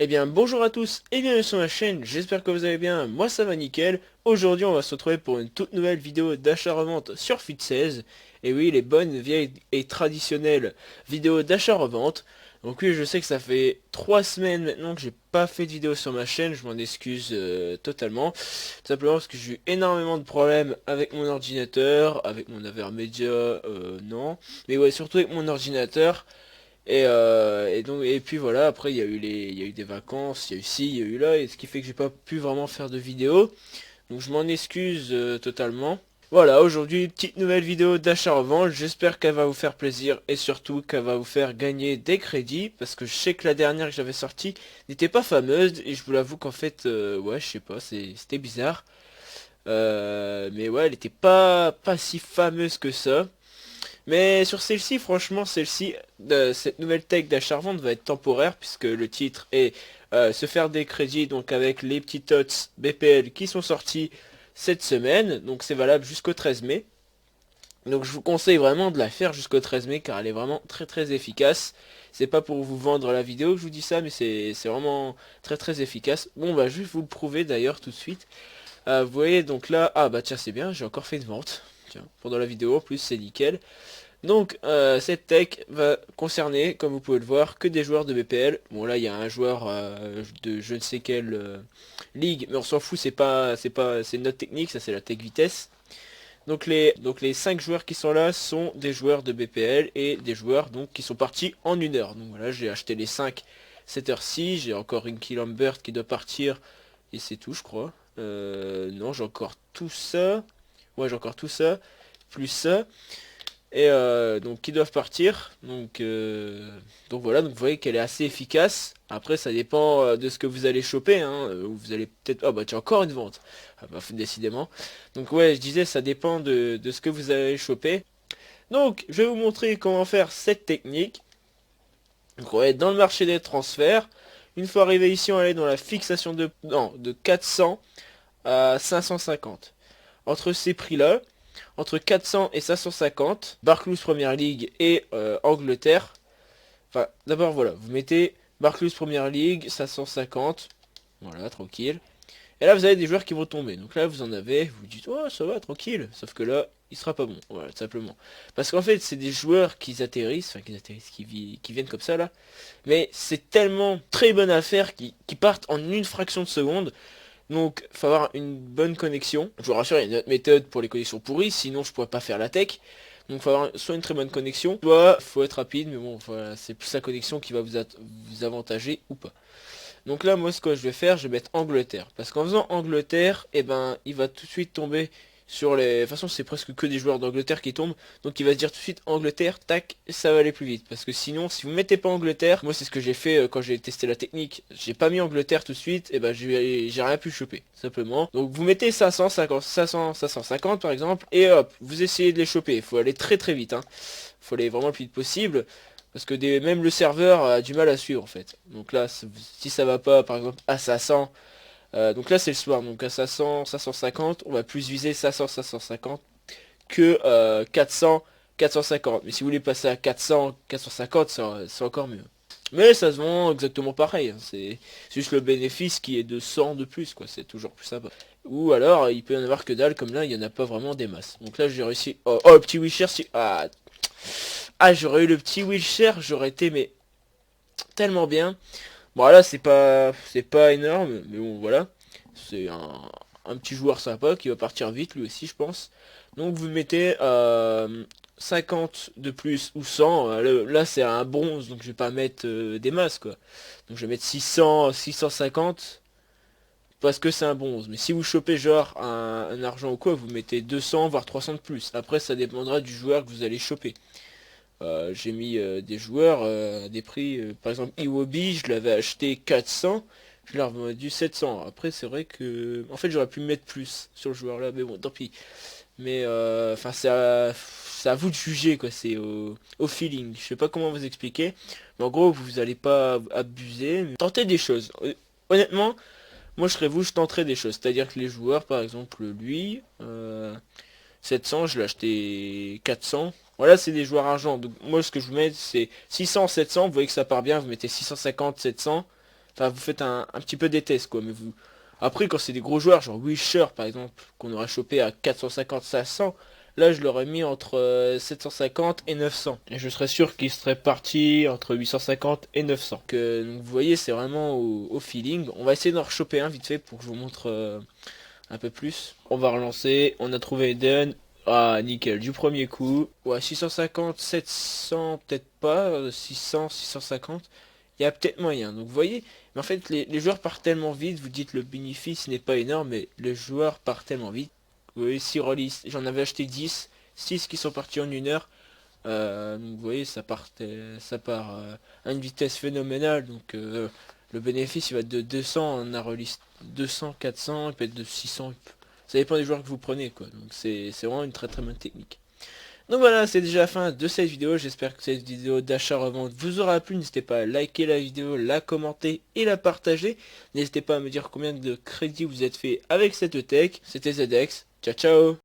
Eh bien bonjour à tous et bienvenue sur ma chaîne, j'espère que vous allez bien, moi ça va nickel. Aujourd'hui on va se retrouver pour une toute nouvelle vidéo d'achat-revente sur Fit16. Et oui, les bonnes, vieilles et traditionnelles vidéos d'achat-revente. Donc oui, je sais que ça fait 3 semaines maintenant que j'ai pas fait de vidéo sur ma chaîne, je m'en excuse totalement. Tout simplement parce que j'ai eu énormément de problèmes avec mon ordinateur, avec mon Avermedia, non. Mais ouais, surtout avec mon ordinateur. Et puis voilà, après il y a eu des vacances, il y a eu ci, il y a eu là, et ce qui fait que j'ai pas pu vraiment faire de vidéo. Donc je m'en excuse totalement. Voilà, aujourd'hui, petite nouvelle vidéo d'achat-revente, j'espère qu'elle va vous faire plaisir et surtout qu'elle va vous faire gagner des crédits, parce que je sais que la dernière que j'avais sortie n'était pas fameuse, et je vous l'avoue qu'en fait, ouais, je sais pas, c'était bizarre. Mais ouais, elle était pas si fameuse que ça. Mais sur celle-ci, franchement, cette nouvelle tech d'achat-revente va être temporaire puisque le titre est se faire des crédits donc avec les petits TOTS BPL qui sont sortis cette semaine. Donc c'est valable jusqu'au 13 mai. Donc je vous conseille vraiment de la faire jusqu'au 13 mai car elle est vraiment très efficace. C'est pas pour vous vendre la vidéo que je vous dis ça, mais c'est vraiment très efficace. Bon bah je vais vous le prouver d'ailleurs tout de suite. Vous voyez donc là, ah bah tiens c'est bien, j'ai encore fait une vente. Tiens, pendant la vidéo en plus c'est nickel. Donc cette tech va concerner, comme vous pouvez le voir, que des joueurs de BPL. Bon là il y a un joueur de je ne sais quelle ligue, mais on s'en fout, c'est notre technique, ça c'est la tech vitesse. Donc les 5 joueurs qui sont là sont des joueurs de BPL et des joueurs donc qui sont partis en 1 heure. Donc voilà, j'ai acheté les 5 cette heure-ci, j'ai encore une Lambert qui doit partir et c'est tout je crois. Non, j'ai encore tout ça. Ouais, j'ai encore tout ça, plus ça. Et donc qui doivent partir. Donc voilà, donc vous voyez qu'elle est assez efficace. Après ça dépend de ce que vous allez choper, hein. Vous allez peut-être. Ah bah tiens, encore une vente. Ah bah décidément. Donc ouais, je disais ça dépend de ce que vous allez choper. Donc je vais vous montrer comment faire cette technique. Donc on va être dans le marché des transferts. Une fois arrivé ici, on va aller dans la fixation de, non, de 400 à 550. Entre ces prix-là, entre 400 et 550, Barclays Premier League et Angleterre. Enfin, d'abord voilà, vous mettez Barclays Premier League, 550, voilà, tranquille. Et là, vous avez des joueurs qui vont tomber. Donc là, vous en avez, vous dites, oh, ça va, tranquille. Sauf que là, il sera pas bon, voilà, tout simplement. Parce qu'en fait, c'est des joueurs qui atterrissent, enfin, qui viennent comme ça, là. Mais c'est tellement très bonne affaire qui partent en une fraction de seconde. Donc, faut avoir une bonne connexion. Je vous rassure, il y a une autre méthode pour les connexions pourries, sinon je pourrais pas faire la tech. Donc, faut avoir soit une très bonne connexion, soit faut être rapide, mais bon, voilà, c'est plus la connexion qui va vous avantager ou pas. Donc là, moi, ce que je vais faire, je vais mettre Angleterre. Parce qu'en faisant Angleterre, eh ben, il va tout de suite tomber sur les... De toute façon, c'est presque que des joueurs d'Angleterre qui tombent. Donc il va se dire tout de suite Angleterre, tac, ça va aller plus vite. Parce que sinon, si vous mettez pas Angleterre, moi c'est ce que j'ai fait quand j'ai testé la technique. J'ai pas mis Angleterre tout de suite, et ben j'ai rien pu choper, simplement. Donc vous mettez 550 par exemple, et hop, vous essayez de les choper. Il faut aller très vite, hein. Faut aller vraiment le plus vite possible. Parce que même le serveur a du mal à suivre en fait. Donc là, si ça va pas, par exemple, à 500, donc là c'est le soir, donc à 500, 550, on va plus viser 500, 550 que 400, 450. Mais si vous voulez passer à 400, 450, c'est encore mieux. Mais ça se vend exactement pareil, hein. C'est juste le bénéfice qui est de 100 de plus, quoi. C'est toujours plus sympa. Ou alors, il peut y en avoir que dalle, comme là, il n'y en a pas vraiment des masses. Donc là, j'ai réussi... Oh, le petit Wisher, si... j'aurais eu le petit wheelchair, j'aurais été mais tellement bien. Bon là c'est pas énorme, mais bon voilà. C'est un petit joueur sympa qui va partir vite lui aussi je pense. Donc vous mettez 50 de plus ou 100. Là c'est un bronze donc je vais pas mettre des masses quoi. Donc je vais mettre 600, 650 parce que c'est un bronze. Mais si vous chopez genre un argent ou quoi, vous mettez 200 voire 300 de plus. Après ça dépendra du joueur que vous allez choper. J'ai mis des joueurs à des prix, par exemple Iwobi, je l'avais acheté 400, je l'ai revendu 700. Après c'est vrai que, en fait j'aurais pu mettre plus sur le joueur là, mais bon tant pis. Mais enfin c'est à vous de juger quoi, c'est au feeling. Je sais pas comment vous expliquer, mais en gros vous allez pas abuser, mais tentez des choses. Honnêtement, moi je serais vous, je tenterais des choses. C'est-à-dire que les joueurs, par exemple lui, 700, je l'ai acheté 400. Voilà, c'est des joueurs argent. Donc moi, ce que je vous mets, c'est 600, 700. Vous voyez que ça part bien. Vous mettez 650, 700. Enfin, vous faites un petit peu des tests, quoi. Mais vous... Après, quand c'est des gros joueurs, genre Wisher, par exemple, qu'on aurait chopé à 450-500, là, je l'aurais mis entre 750 et 900. Et je serais sûr qu'il serait parti entre 850 et 900. Donc, vous voyez, c'est vraiment au feeling. On va essayer d'en rechoper un vite fait pour que je vous montre un peu plus. On va relancer. On a trouvé Eden. Ah, nickel, du premier coup. Ouais, 650, 700, peut-être pas. 600, 650. Il y a peut-être moyen. Donc, vous voyez, mais en fait, les joueurs partent tellement vite. Vous dites le bénéfice n'est pas énorme, mais les joueurs partent tellement vite. Vous voyez, 6 releases. J'en avais acheté 10. 6 qui sont partis en une heure. Donc, vous voyez, ça part à une vitesse phénoménale. Donc, le bénéfice, il va être de 200. On a release 200, 400. Il peut être de 600. Ça dépend des joueurs que vous prenez, quoi. Donc, c'est vraiment une très très bonne technique. Donc voilà, c'est déjà la fin de cette vidéo. J'espère que cette vidéo d'achat-revente vous aura plu. N'hésitez pas à liker la vidéo, la commenter et la partager. N'hésitez pas à me dire combien de crédits vous êtes fait avec cette tech. C'était ZX. Ciao ciao.